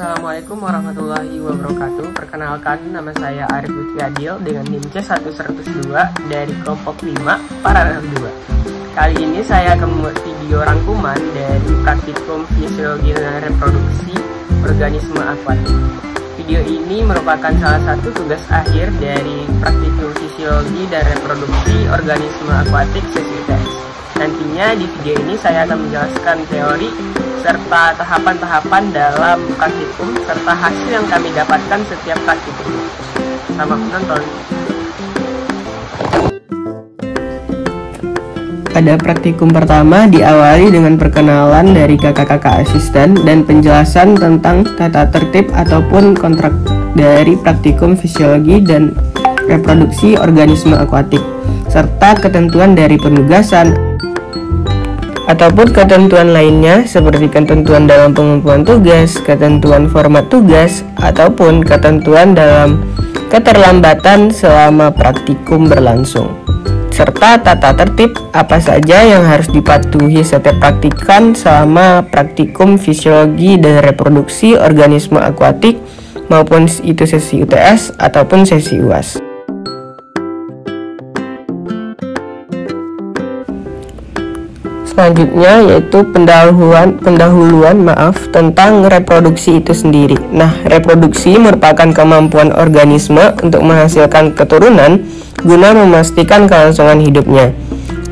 Assalamualaikum warahmatullahi wabarakatuh. Perkenalkan, nama saya Arif Lutfi Adil dengan NIM C1102 dari kelompok 5 paralel 2. Kali ini saya akan membuat video rangkuman dari praktikum fisiologi dan reproduksi organisme akuatik. Video ini merupakan salah satu tugas akhir dari praktikum fisiologi dan reproduksi organisme akuatik sesi UTS. Nantinya di video ini saya akan menjelaskan teori serta tahapan-tahapan dalam praktikum serta hasil yang kami dapatkan setiap praktikum. Selamat menonton. Pada praktikum pertama diawali dengan perkenalan dari kakak-kakak asisten dan penjelasan tentang tata tertib ataupun kontrak dari praktikum fisiologi dan reproduksi organisme akuatik, serta ketentuan dari penugasan ataupun ketentuan lainnya seperti ketentuan dalam pengumpulan tugas, ketentuan format tugas, ataupun ketentuan dalam keterlambatan selama praktikum berlangsung, serta tata tertib apa saja yang harus dipatuhi setiap praktikan selama praktikum fisiologi dan reproduksi organisme akuatik maupun itu sesi UTS ataupun sesi UAS. Selanjutnya yaitu pendahuluan tentang reproduksi itu sendiri. Nah, reproduksi merupakan kemampuan organisme untuk menghasilkan keturunan guna memastikan kelangsungan hidupnya.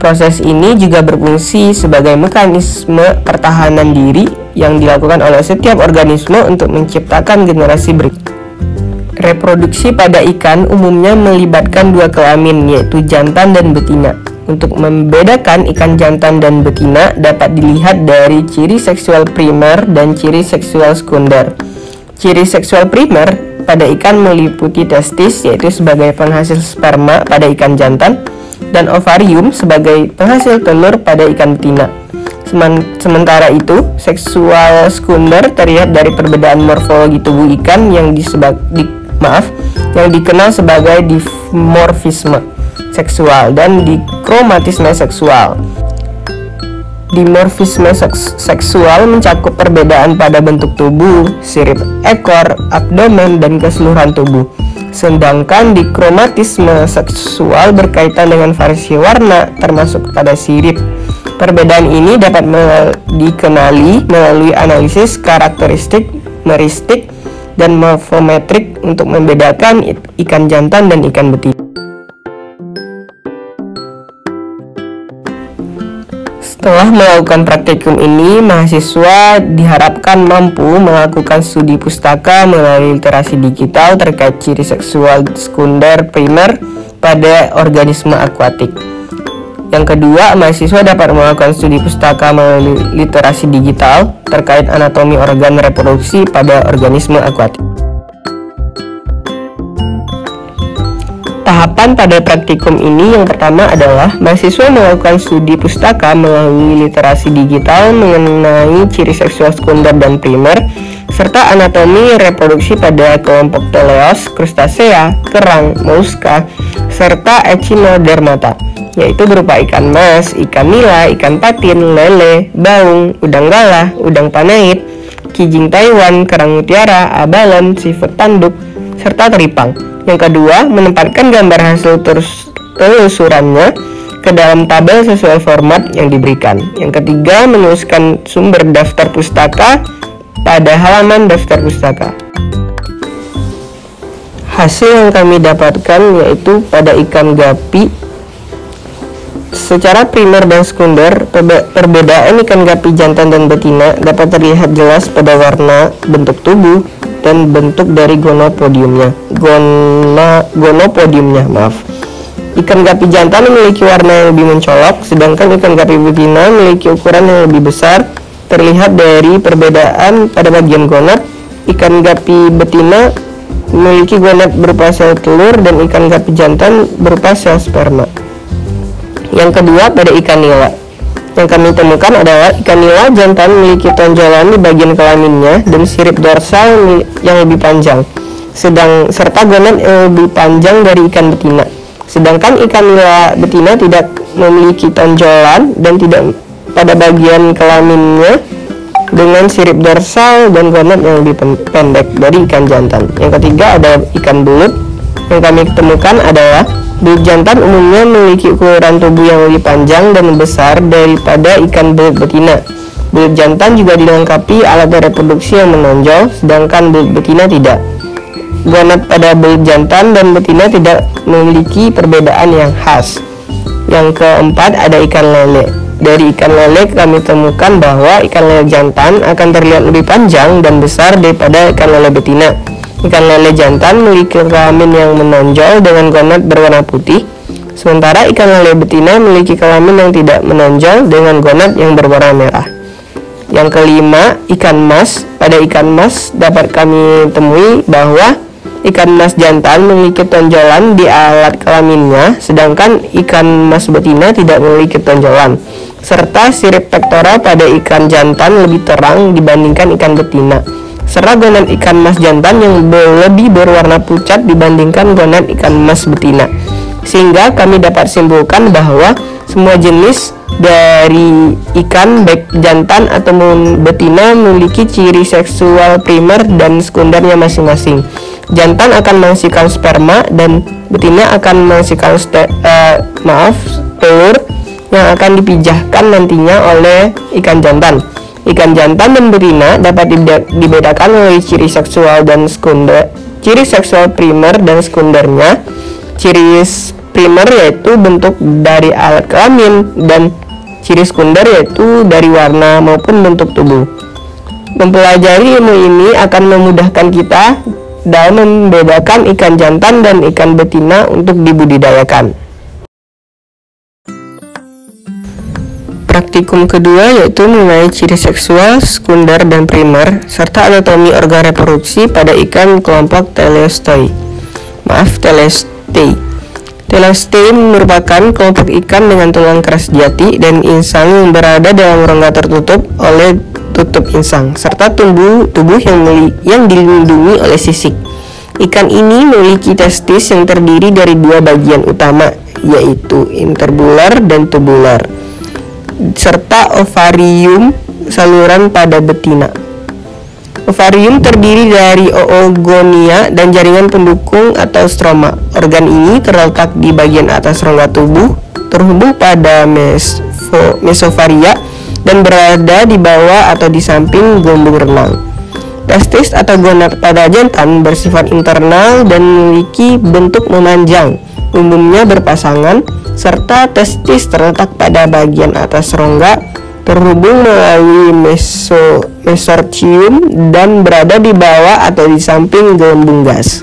Proses ini juga berfungsi sebagai mekanisme pertahanan diri yang dilakukan oleh setiap organisme untuk menciptakan generasi berikutnya. Reproduksi pada ikan umumnya melibatkan dua kelamin, yaitu jantan dan betina. Untuk membedakan ikan jantan dan betina dapat dilihat dari ciri seksual primer dan ciri seksual sekunder. Ciri seksual primer pada ikan meliputi testis, yaitu sebagai penghasil sperma pada ikan jantan, dan ovarium sebagai penghasil telur pada ikan betina. Sementara itu, seksual sekunder terlihat dari perbedaan morfologi tubuh ikan yang dikenal sebagai dimorfisme seksual dan dikromatisme seksual. Dimorfisme seksual mencakup perbedaan pada bentuk tubuh, sirip ekor, abdomen, dan keseluruhan tubuh. Sedangkan dikromatisme seksual berkaitan dengan variasi warna, termasuk pada sirip. Perbedaan ini dapat dikenali melalui analisis karakteristik, meristik, dan morfometrik untuk membedakan ikan jantan dan ikan betina. Setelah melakukan praktikum ini, mahasiswa diharapkan mampu melakukan studi pustaka melalui literasi digital terkait ciri seksual sekunder primer pada organisme akuatik. Yang kedua, mahasiswa dapat melakukan studi pustaka melalui literasi digital terkait anatomi organ reproduksi pada organisme akuatik. Tahapan pada praktikum ini yang pertama adalah mahasiswa melakukan studi pustaka melalui literasi digital mengenai ciri seksual sekunder dan primer serta anatomi reproduksi pada kelompok teleos, krustasea, kerang, moluska, serta echinodermata, yaitu berupa ikan mas, ikan nila, ikan patin, lele, baung, udang galah, udang panait, kijing Taiwan, kerang mutiara, abalon, sifut tanduk, serta teripang. Yang kedua, menempatkan gambar hasil telusurannya ke dalam tabel sesuai format yang diberikan. Yang ketiga, menuliskan sumber daftar pustaka pada halaman daftar pustaka. Hasil yang kami dapatkan yaitu pada ikan gapi. Secara primer dan sekunder, perbedaan ikan gapi jantan dan betina dapat terlihat jelas pada warna, bentuk tubuh, dan bentuk dari gonopodiumnya. Ikan gapi jantan memiliki warna yang lebih mencolok, sedangkan ikan gapi betina memiliki ukuran yang lebih besar. Terlihat dari perbedaan pada bagian gonad. Ikan gapi betina memiliki gonad berupa sel telur dan ikan gapi jantan berupa sel sperma. Yang kedua, pada ikan nila. Yang kami temukan adalah ikan nila jantan memiliki tonjolan di bagian kelaminnya dan sirip dorsal yang lebih panjang, serta gonad yang lebih panjang dari ikan betina. Sedangkan ikan nila betina tidak memiliki tonjolan dan tidak pada bagian kelaminnya dengan sirip dorsal dan gonad yang lebih pendek dari ikan jantan. Yang ketiga ada ikan belut. Yang kami temukan adalah belut jantan umumnya memiliki ukuran tubuh yang lebih panjang dan besar daripada ikan belut betina. Belut jantan juga dilengkapi alat reproduksi yang menonjol, sedangkan belut betina tidak. Gonad pada belut jantan dan betina tidak memiliki perbedaan yang khas. Yang keempat ada ikan lele. Dari ikan lele kami temukan bahwa ikan lele jantan akan terlihat lebih panjang dan besar daripada ikan lele betina. Ikan lele jantan memiliki kelamin yang menonjol dengan gonad berwarna putih, sementara ikan lele betina memiliki kelamin yang tidak menonjol dengan gonad yang berwarna merah. Yang kelima, ikan mas. Pada ikan mas dapat kami temui bahwa ikan mas jantan memiliki tonjolan di alat kelaminnya, sedangkan ikan mas betina tidak memiliki tonjolan. Serta sirip pektoral pada ikan jantan lebih terang dibandingkan ikan betina. Serta gonad ikan mas jantan yang lebih berwarna pucat dibandingkan gonad ikan mas betina. Sehingga kami dapat simpulkan bahwa semua jenis dari ikan baik jantan ataupun betina memiliki ciri seksual primer dan sekundernya masing-masing. Jantan akan menghasilkan sperma dan betina akan menghasilkan telur yang akan dipijahkan nantinya oleh ikan jantan. Ikan jantan dan betina dapat dibedakan oleh ciri seksual dan sekunder, ciri seksual primer dan sekundernya. Ciri primer yaitu bentuk dari alat kelamin dan ciri sekunder yaitu dari warna maupun bentuk tubuh. Mempelajari ilmu ini akan memudahkan kita dalam membedakan ikan jantan dan ikan betina untuk dibudidayakan. Praktikum kedua yaitu mengenai ciri seksual, sekunder, dan primer, serta anatomi organ reproduksi pada ikan kelompok Telestei. Telestei merupakan kelompok ikan dengan tulang keras jati dan insang yang berada dalam rongga tertutup oleh tutup insang, serta tubuh yang dilindungi oleh sisik. Ikan ini memiliki testis yang terdiri dari dua bagian utama, yaitu interbular dan tubular, serta ovarium saluran pada betina. Ovarium terdiri dari oogonia dan jaringan pendukung atau stroma. Organ ini terletak di bagian atas rongga tubuh, terhubung pada mesofaria dan berada di bawah atau di samping gelembung renang. Testis atau gonad pada jantan bersifat internal dan memiliki bentuk memanjang, umumnya berpasangan, serta testis terletak pada bagian atas rongga, terhubung melalui mesorchium dan berada di bawah atau di samping gelembung gas.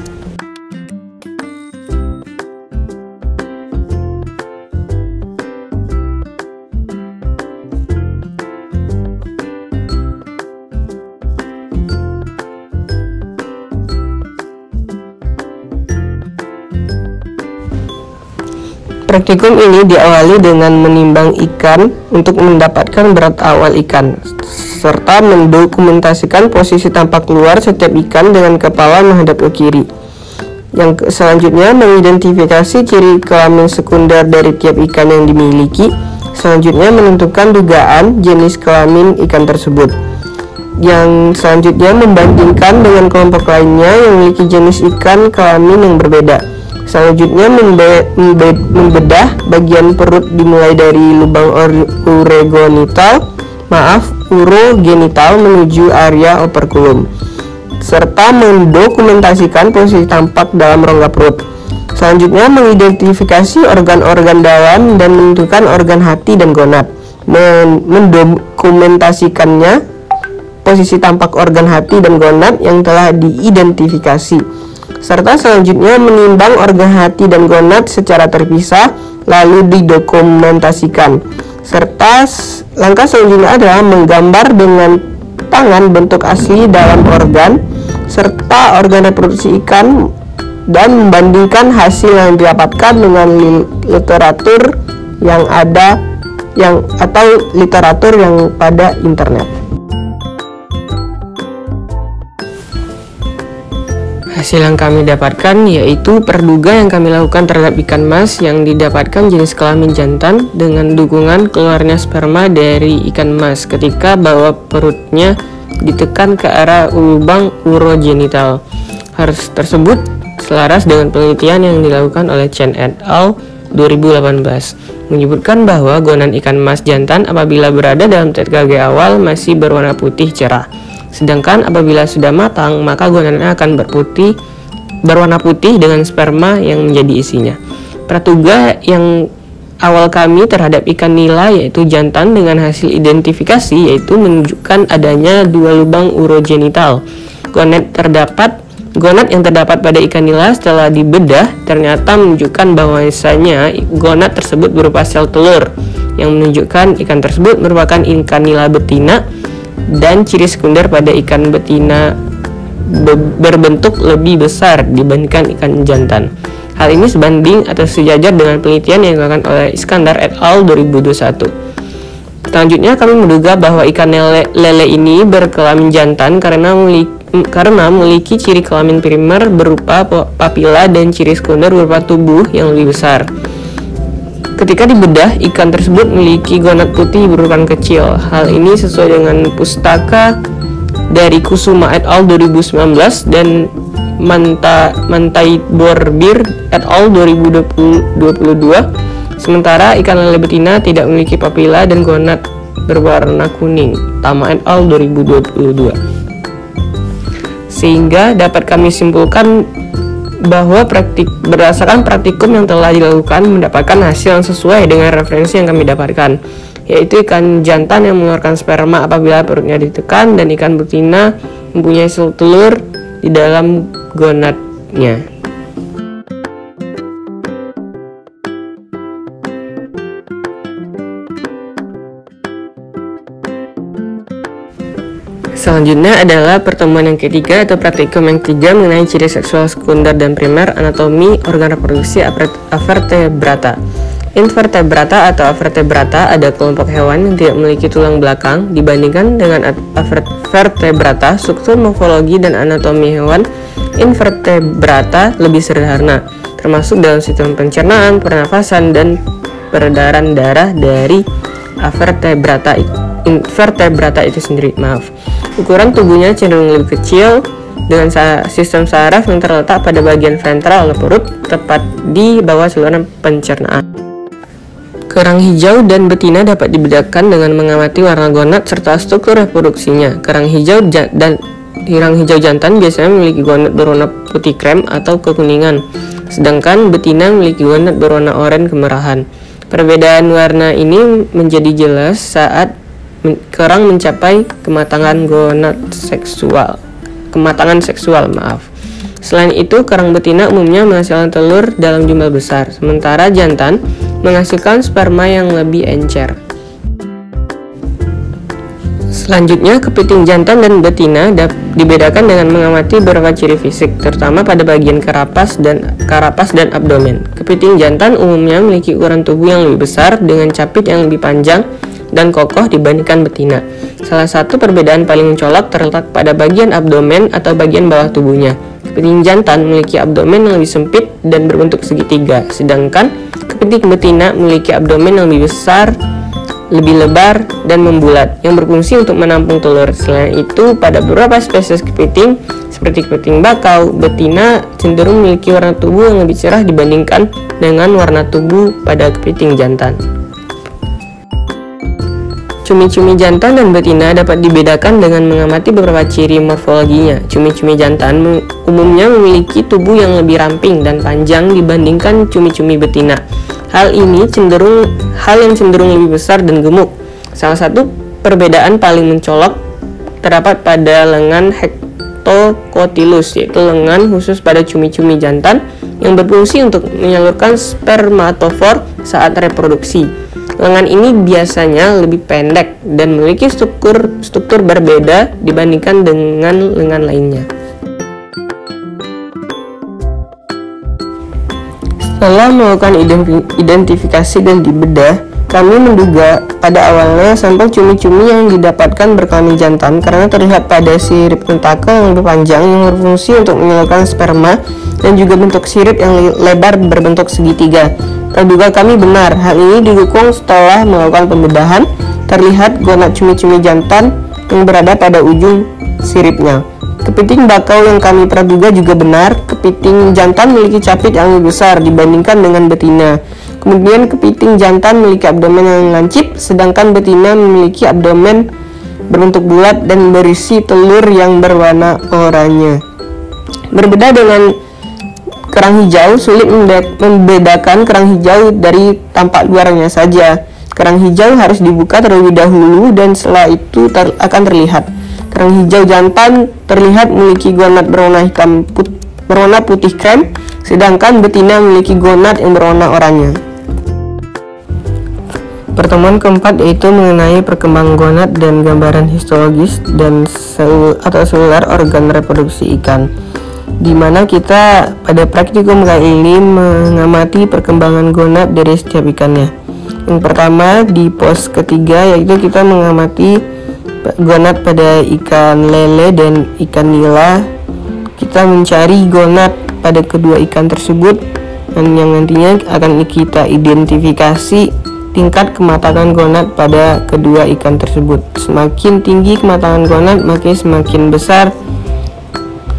Praktikum ini diawali dengan menimbang ikan untuk mendapatkan berat awal ikan, serta mendokumentasikan posisi tampak luar setiap ikan dengan kepala menghadap ke kiri. Yang selanjutnya mengidentifikasi ciri kelamin sekunder dari tiap ikan yang dimiliki. Selanjutnya menentukan dugaan jenis kelamin ikan tersebut. Yang selanjutnya membandingkan dengan kelompok lainnya yang memiliki jenis ikan kelamin yang berbeda. Selanjutnya membedah bagian perut dimulai dari lubang urogenital menuju area operculum, serta mendokumentasikan posisi tampak dalam rongga perut. Selanjutnya mengidentifikasi organ-organ dalam dan menentukan organ hati dan gonad. Mendokumentasikannya posisi tampak organ hati dan gonad yang telah diidentifikasi, serta selanjutnya menimbang organ hati dan gonad secara terpisah lalu didokumentasikan. Serta langkah selanjutnya adalah menggambar dengan tangan bentuk asli dalam organ serta organ reproduksi ikan dan membandingkan hasil yang didapatkan dengan literatur yang ada atau literatur yang pada internet. Hasil yang kami dapatkan yaitu perduga yang kami lakukan terhadap ikan mas yang didapatkan jenis kelamin jantan dengan dukungan keluarnya sperma dari ikan mas ketika bawah perutnya ditekan ke arah lubang urogenital. Hal tersebut selaras dengan penelitian yang dilakukan oleh Chen et al. 2018 menyebutkan bahwa gonad ikan mas jantan apabila berada dalam TKG awal masih berwarna putih cerah. Sedangkan apabila sudah matang, maka gonadnya akan berwarna putih dengan sperma yang menjadi isinya. Praduga yang awal kami terhadap ikan nila yaitu jantan dengan hasil identifikasi yaitu menunjukkan adanya 2 lubang urogenital. Gonad yang terdapat pada ikan nila setelah dibedah ternyata menunjukkan bahwasanya gonad tersebut berupa sel telur yang menunjukkan ikan tersebut merupakan ikan nila betina, dan ciri sekunder pada ikan betina berbentuk lebih besar dibandingkan ikan jantan. Hal ini sebanding atau sejajar dengan penelitian yang dilakukan oleh Iskandar et al. 2021. Selanjutnya kami menduga bahwa ikan lele ini berkelamin jantan karena memiliki ciri kelamin primer berupa papila dan ciri sekunder berupa tubuh yang lebih besar. Ketika dibedah, ikan tersebut memiliki gonad putih berukuran kecil. Hal ini sesuai dengan pustaka dari Kusuma et al. 2019 dan Mantai-Borbir et al. 2022. Sementara ikan lele betina tidak memiliki papila dan gonad berwarna kuning. Tama et al. 2022. Sehingga dapat kami simpulkan bahwa berdasarkan praktikum yang telah dilakukan mendapatkan hasil yang sesuai dengan referensi yang kami dapatkan, yaitu ikan jantan yang mengeluarkan sperma apabila perutnya ditekan dan ikan betina mempunyai sel telur di dalam gonadnya. Selanjutnya adalah pertemuan yang ketiga atau praktikum yang ketiga mengenai ciri seksual sekunder dan primer anatomi organ reproduksi avertebrata. Invertebrata atau avertebrata adalah kelompok hewan yang tidak memiliki tulang belakang. Dibandingkan dengan vertebrata, struktur morfologi dan anatomi hewan invertebrata lebih sederhana, termasuk dalam sistem pencernaan, pernafasan, dan peredaran darah dari vertebrata itu sendiri. Ukuran tubuhnya cenderung lebih kecil dengan sistem saraf yang terletak pada bagian ventral perut tepat di bawah saluran pencernaan. Kerang hijau dan betina dapat dibedakan dengan mengamati warna gonad serta struktur reproduksinya. Kerang hijau jantan biasanya memiliki gonad berwarna putih krem atau kekuningan, sedangkan betina memiliki gonad berwarna oranye kemerahan. Perbedaan warna ini menjadi jelas saat kerang mencapai kematangan seksual. Selain itu, kerang betina umumnya menghasilkan telur dalam jumlah besar, sementara jantan menghasilkan sperma yang lebih encer. Selanjutnya, kepiting jantan dan betina dibedakan dengan mengamati beberapa ciri fisik, terutama pada bagian karapas dan abdomen. Kepiting jantan umumnya memiliki ukuran tubuh yang lebih besar dengan capit yang lebih panjang dan kokoh dibandingkan betina. Salah satu perbedaan paling mencolok terletak pada bagian abdomen atau bagian bawah tubuhnya. Kepiting jantan memiliki abdomen yang lebih sempit dan berbentuk segitiga, sedangkan kepiting betina memiliki abdomen yang lebih besar, lebih lebar, dan membulat, yang berfungsi untuk menampung telur. Selain itu, pada beberapa spesies kepiting, seperti kepiting bakau, betina cenderung memiliki warna tubuh yang lebih cerah dibandingkan dengan warna tubuh pada kepiting jantan. Cumi-cumi jantan dan betina dapat dibedakan dengan mengamati beberapa ciri morfologinya. Cumi-cumi jantan umumnya memiliki tubuh yang lebih ramping dan panjang dibandingkan cumi-cumi betina. Hal yang cenderung lebih besar dan gemuk. Salah satu perbedaan paling mencolok terdapat pada lengan Hectocotylus, yaitu lengan khusus pada cumi-cumi jantan yang berfungsi untuk menyalurkan spermatofor saat reproduksi. Lengan ini biasanya lebih pendek dan memiliki struktur berbeda dibandingkan dengan lengan lainnya. Setelah melakukan identifikasi dan dibedah, Kami menduga pada awalnya sampel cumi-cumi yang didapatkan berkelamin jantan karena terlihat pada sirip tentakel yang lebih panjang yang berfungsi untuk menyalurkan sperma dan juga bentuk sirip yang lebar berbentuk segitiga. Praduga kami benar. Hal ini didukung setelah melakukan pembedahan. Terlihat gonad cumi-cumi jantan yang berada pada ujung siripnya. Kepiting bakau yang kami praduga juga benar. Kepiting jantan memiliki capit yang lebih besar dibandingkan dengan betina. Kemudian kepiting jantan memiliki abdomen yang lancip, sedangkan betina memiliki abdomen berbentuk bulat dan berisi telur yang berwarna oranye. Berbeda dengan kerang hijau, sulit membedakan kerang hijau dari tampak luarnya saja. Kerang hijau harus dibuka terlebih dahulu dan setelah itu akan terlihat. Kerang hijau jantan terlihat memiliki gonad berwarna putih krem, sedangkan betina memiliki gonad yang berwarna oranye. Pertemuan keempat yaitu mengenai perkembangan gonad dan gambaran histologis dan seluler organ reproduksi ikan, di mana kita pada praktikum kali ini mengamati perkembangan gonad dari setiap ikannya. Yang pertama di pos ketiga yaitu kita mengamati gonad pada ikan lele dan ikan nila. Kita mencari gonad pada kedua ikan tersebut dan yang nantinya akan kita identifikasi tingkat kematangan gonad pada kedua ikan tersebut. Semakin tinggi kematangan gonad, maka semakin besar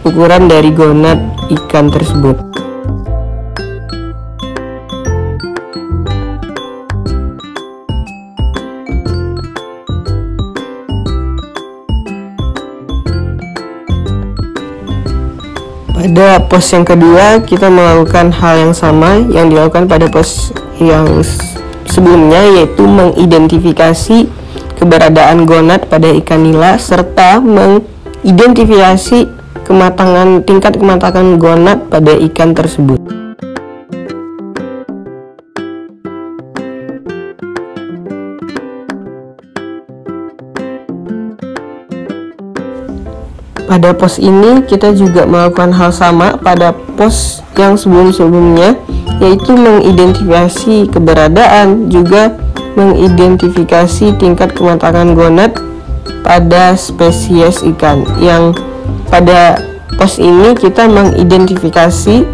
ukuran dari gonad ikan tersebut. Pada pos yang kedua, kita melakukan hal yang sama yang dilakukan pada pos yang sebelumnya, yaitu mengidentifikasi keberadaan gonad pada ikan nila serta mengidentifikasi tingkat kematangan gonad pada ikan tersebut. Pada pos ini kita juga melakukan hal sama pada pos yang sebelum-sebelumnya, yaitu mengidentifikasi keberadaan juga mengidentifikasi tingkat kematangan gonad pada spesies ikan. Yang pada pos ini kita mengidentifikasi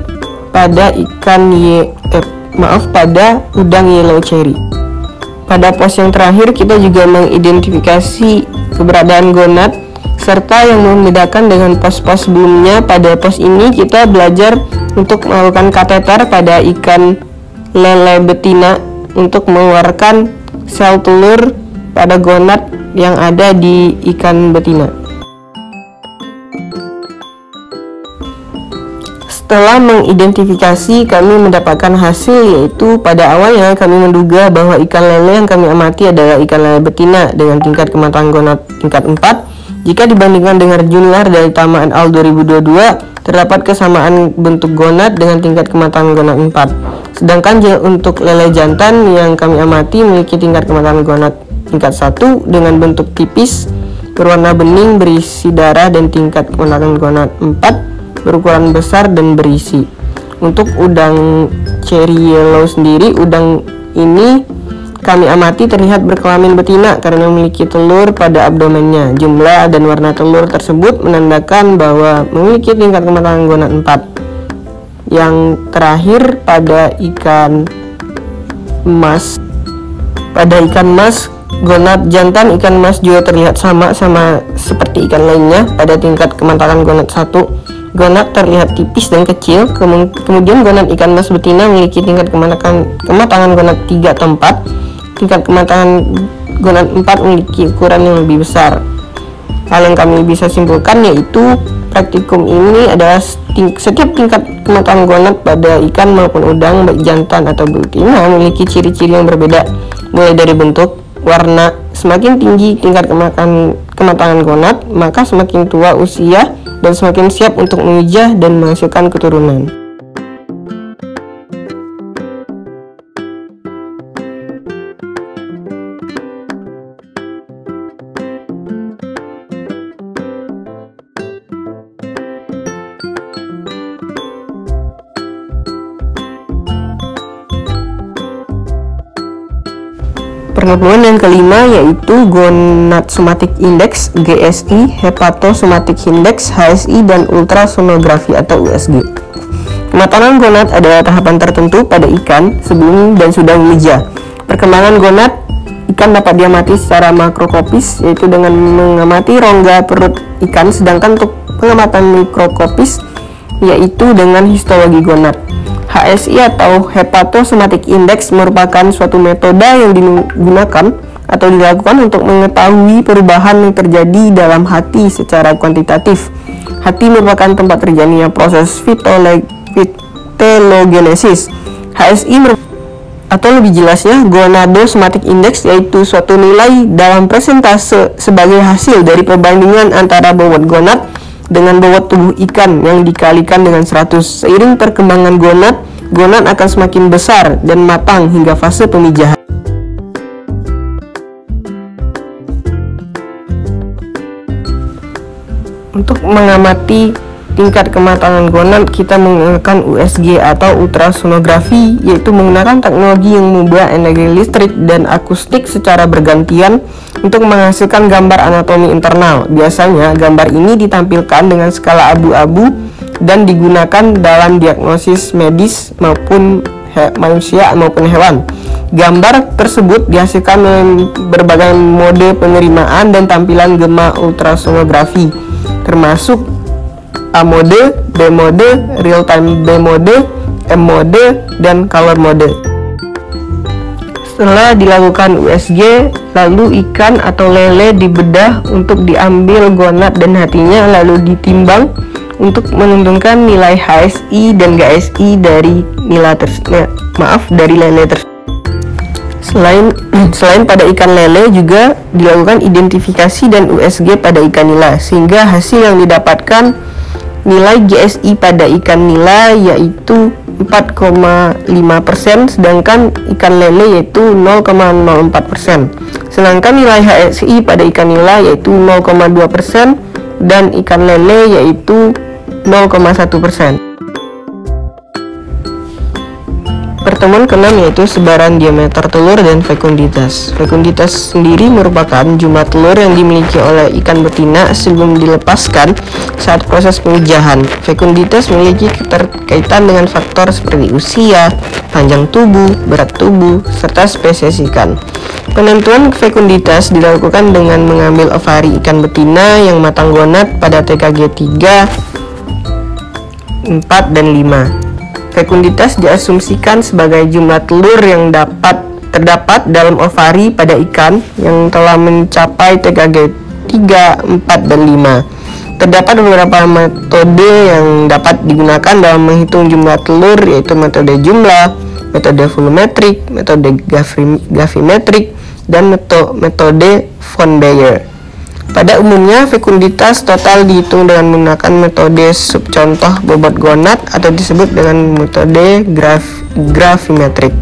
pada pada udang yellow cherry. Pada pos yang terakhir kita juga mengidentifikasi keberadaan gonad serta yang membedakan dengan pos-pos sebelumnya. Pada pos ini kita belajar untuk melakukan kateter pada ikan lele betina untuk mengeluarkan sel telur pada gonad yang ada di ikan betina. Setelah mengidentifikasi, kami mendapatkan hasil, yaitu pada awalnya kami menduga bahwa ikan lele yang kami amati adalah ikan lele betina dengan tingkat kematangan gonad tingkat 4. Jika dibandingkan dengan Junior dari Tama et al. 2022, terdapat kesamaan bentuk gonad dengan tingkat kematangan gonad 4. Sedangkan untuk lele jantan yang kami amati memiliki tingkat kematangan gonad tingkat 1 dengan bentuk tipis, berwarna bening, berisi darah, dan tingkat kematangan gonad 4 berukuran besar dan berisi. Untuk udang cherry yellow sendiri, udang ini kami amati terlihat berkelamin betina karena memiliki telur pada abdomennya. Jumlah dan warna telur tersebut menandakan bahwa memiliki tingkat kematangan gonad 4. Yang terakhir pada ikan emas. Pada ikan emas, gonad jantan ikan emas juga terlihat sama seperti ikan lainnya pada tingkat kematangan gonad 1. Gonad terlihat tipis dan kecil. Kemudian gonad ikan emas betina memiliki tingkat kematangan gonad 3 atau 4. Tingkat kematangan gonad 4 memiliki ukuran yang lebih besar. Hal yang kami bisa simpulkan yaitu praktikum ini adalah setiap tingkat kematangan gonad pada ikan maupun udang baik jantan atau betina memiliki ciri-ciri yang berbeda, mulai dari bentuk, warna. Semakin tinggi tingkat kematangan gonad, maka semakin tua usia dan semakin siap untuk memijah dan menghasilkan keturunan. Pengembangan yang kelima yaitu Gonadsomatic Index (GSI), Hepatosomatic Index (HSI), dan ultrasonografi atau USG. Kematangan gonad adalah tahapan tertentu pada ikan sebelum dan sudah memijah. Perkembangan gonad ikan dapat diamati secara makroskopis, yaitu dengan mengamati rongga perut ikan, sedangkan untuk pengamatan mikroskopis yaitu dengan histologi gonad. HSI atau Hepatosomatic Index merupakan suatu metode yang digunakan atau dilakukan untuk mengetahui perubahan yang terjadi dalam hati secara kuantitatif. Hati merupakan tempat terjadinya proses vitelogenesis. HSI atau lebih jelasnya Gonadosomatic Index yaitu suatu nilai dalam persentase sebagai hasil dari perbandingan antara bobot gonad dengan bobot tubuh ikan yang dikalikan dengan 100. Seiring perkembangan gonad akan semakin besar dan matang hingga fase pemijahan. Untuk mengamati tingkat kematangan gonad, kita menggunakan USG atau ultrasonografi, yaitu menggunakan teknologi yang mengubah energi listrik dan akustik secara bergantian untuk menghasilkan gambar anatomi internal. Biasanya gambar ini ditampilkan dengan skala abu-abu dan digunakan dalam diagnosis medis maupun manusia maupun hewan. Gambar tersebut dihasilkan dengan berbagai mode penerimaan dan tampilan gema ultrasonografi, termasuk A mode, B mode, real time B mode, M mode, dan color mode. Setelah dilakukan USG, lalu ikan atau lele dibedah untuk diambil gonad dan hatinya, lalu ditimbang untuk menentukan nilai HSI dan GSI dari dari lele tersebut. Selain pada ikan lele, juga dilakukan identifikasi dan USG pada ikan nila, sehingga hasil yang didapatkan nilai GSI pada ikan nila yaitu 4,5%, sedangkan ikan lele yaitu 0,04%. Sedangkan nilai HSI pada ikan nila yaitu 0,2% dan ikan lele yaitu 0,1%. Pertemuan keenam yaitu sebaran diameter telur dan fekunditas. Fekunditas sendiri merupakan jumlah telur yang dimiliki oleh ikan betina sebelum dilepaskan saat proses pemijahan. Fekunditas memiliki keterkaitan dengan faktor seperti usia, panjang tubuh, berat tubuh, serta spesies ikan. Penentuan fekunditas dilakukan dengan mengambil ovari ikan betina yang matang gonad pada TKG 3, 4, dan 5. Fekunditas diasumsikan sebagai jumlah telur yang terdapat dalam ovari pada ikan yang telah mencapai TKG 3, 4, dan 5. Terdapat beberapa metode yang dapat digunakan dalam menghitung jumlah telur, yaitu metode jumlah, metode volumetrik, metode gravimetrik, dan metode von Baer. Pada umumnya, fekunditas total dihitung dengan menggunakan metode subcontoh bobot gonad atau disebut dengan metode gravimetrik.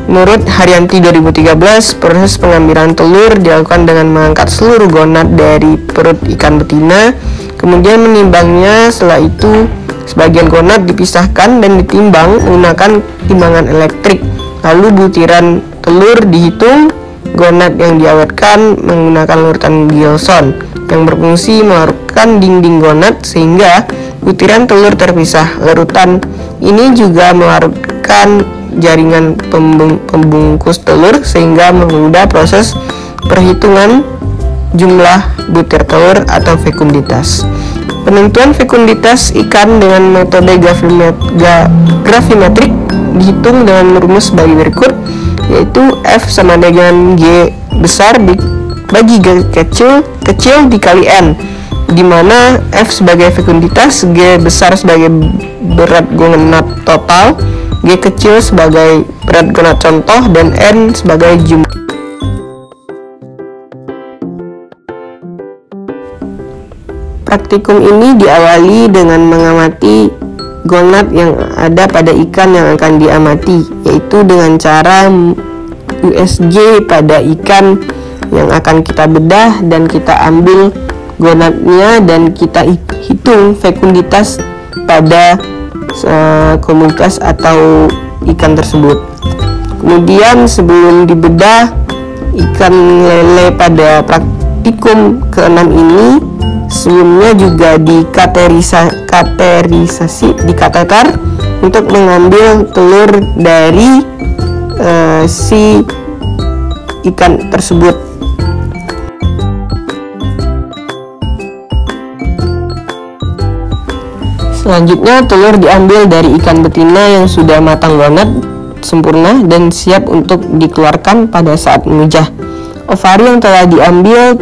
Menurut Haryanti 2013, proses pengambilan telur dilakukan dengan mengangkat seluruh gonad dari perut ikan betina, kemudian menimbangnya. Setelah itu, sebagian gonad dipisahkan dan ditimbang menggunakan timbangan elektrik. Lalu butiran telur dihitung. Gonad yang diawetkan menggunakan larutan Gilson yang berfungsi melarutkan dinding gonad sehingga butiran telur terpisah. Larutan ini juga melarutkan jaringan pembungkus telur sehingga mempermudah proses perhitungan jumlah butir telur atau fekunditas. Penentuan fekunditas ikan dengan metode gravimetrik dihitung dengan rumus sebagai berikut, yaitu F sama dengan G besar bagi G kecil dikali N, di mana F sebagai fekunditas, G besar sebagai berat gonad total, G kecil sebagai berat gonad contoh, dan N sebagai jumlah. Praktikum ini diawali dengan mengamati gonad yang ada pada ikan yang akan diamati, yaitu dengan cara USG pada ikan yang akan kita bedah dan kita ambil gonadnya dan kita hitung fekunditas pada komunitas atau ikan tersebut. Kemudian sebelum dibedah, ikan lele pada praktikum ke-6 ini sebelumnya juga dikateter untuk mengambil telur dari si ikan tersebut. Selanjutnya, telur diambil dari ikan betina yang sudah matang banget, sempurna, dan siap untuk dikeluarkan pada saat mengejah. Ovari yang telah diambil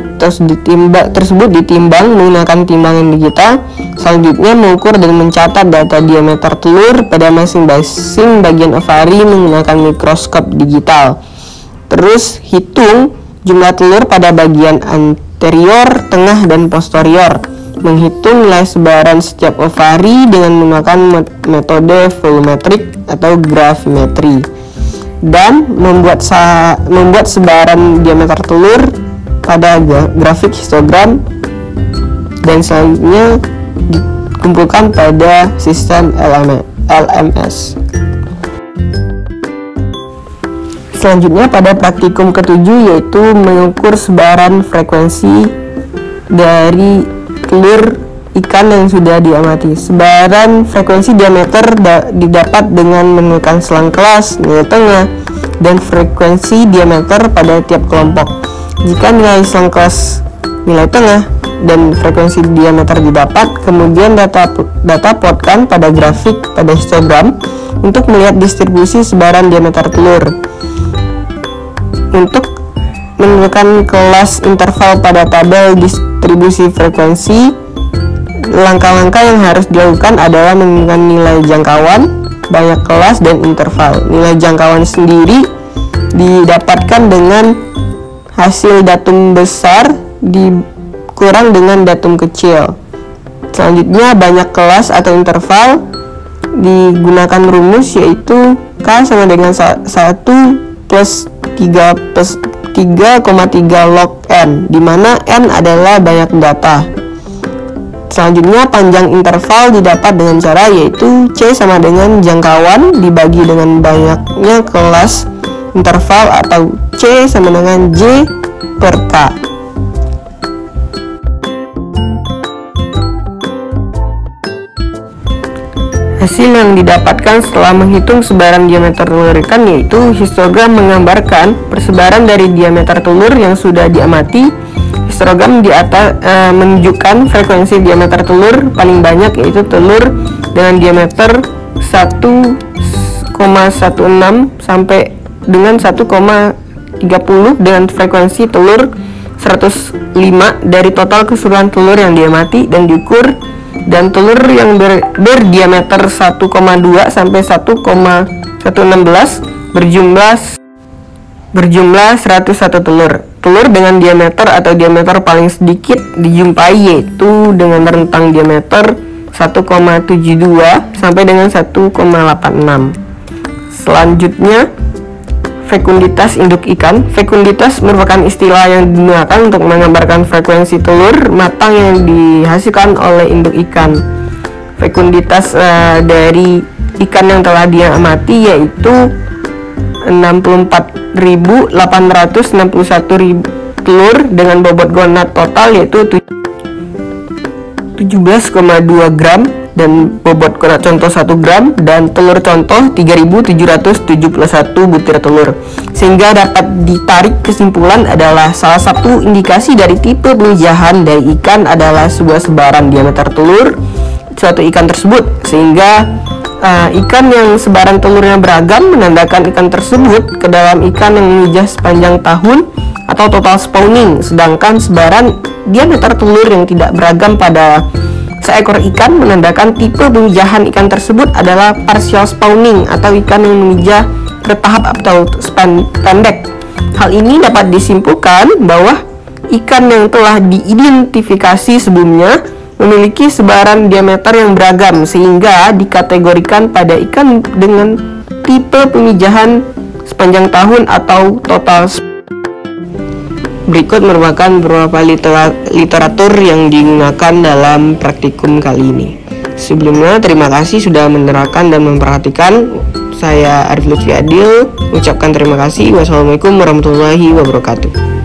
tersebut ditimbang menggunakan timbangan digital. Selanjutnya, mengukur dan mencatat data diameter telur pada masing-masing bagian ovari menggunakan mikroskop digital. Terus, hitung jumlah telur pada bagian anterior, tengah, dan posterior. Menghitung nilai sebaran setiap ovari dengan menggunakan metode volumetrik atau gravimetri, dan membuat sebaran diameter telur pada grafik histogram, dan selanjutnya dikumpulkan pada sistem LMS. Selanjutnya pada praktikum ke-7 yaitu mengukur sebaran frekuensi dari telur ikan yang sudah diamati. Sebaran frekuensi diameter didapat dengan menemukan selang kelas, nilai tengah, dan frekuensi diameter pada tiap kelompok. Jika nilai selang kelas, nilai tengah, dan frekuensi diameter didapat, kemudian data plotkan pada grafik pada histogram untuk melihat distribusi sebaran diameter telur. Untuk menemukan kelas interval pada tabel distribusi frekuensi, langkah-langkah yang harus dilakukan adalah menemukan nilai jangkauan, banyak kelas, dan interval. Nilai jangkauan sendiri didapatkan dengan hasil datum besar dikurang dengan datum kecil. Selanjutnya, banyak kelas atau interval digunakan rumus yaitu K sama dengan 1 plus 3,3 log N, di mana N adalah banyak data. Selanjutnya, panjang interval didapat dengan cara yaitu C sama dengan jangkauan dibagi dengan banyaknya kelas interval, atau C sama dengan J per K. Hasil yang didapatkan setelah menghitung sebaran diameter telur ikan yaitu histogram menggambarkan persebaran dari diameter telur yang sudah diamati. Histogram di atas menunjukkan frekuensi diameter telur paling banyak yaitu telur dengan diameter 1,16 sampai dengan 1,30 dengan frekuensi telur 105 dari total keseluruhan telur yang diamati dan diukur, dan telur yang berdiameter 1,2 sampai 1,116 berjumlah 101 telur. Telur dengan diameter atau diameter paling sedikit dijumpai yaitu dengan rentang diameter 1,72 sampai dengan 1,86. Selanjutnya, fekunditas induk ikan. Fekunditas merupakan istilah yang digunakan untuk menggambarkan frekuensi telur matang yang dihasilkan oleh induk ikan. Fekunditas dari ikan yang telah diamati yaitu 64.861 telur dengan bobot gonad total yaitu 17,2 gram dan bobot gonad contoh 1 gram dan telur contoh 3.771 butir telur, sehingga dapat ditarik kesimpulan adalah salah satu indikasi dari tipe pengijahan dari ikan adalah sebuah sebaran diameter telur suatu ikan tersebut, sehingga ikan yang sebaran telurnya beragam menandakan ikan tersebut ke dalam ikan yang mengijah sepanjang tahun atau total spawning, sedangkan sebaran diameter telur yang tidak beragam pada seekor ikan menandakan tipe pengijahan ikan tersebut adalah partial spawning atau ikan yang mengijah bertahap atau pendek. Hal ini dapat disimpulkan bahwa ikan yang telah diidentifikasi sebelumnya memiliki sebaran diameter yang beragam sehingga dikategorikan pada ikan dengan tipe pengijahan sepanjang tahun atau total. Berikut merupakan beberapa literatur yang digunakan dalam praktikum kali ini. Sebelumnya, terima kasih sudah menerangkan dan memperhatikan. Saya Arif Lutfi Adil, ucapkan terima kasih. Wassalamualaikum warahmatullahi wabarakatuh.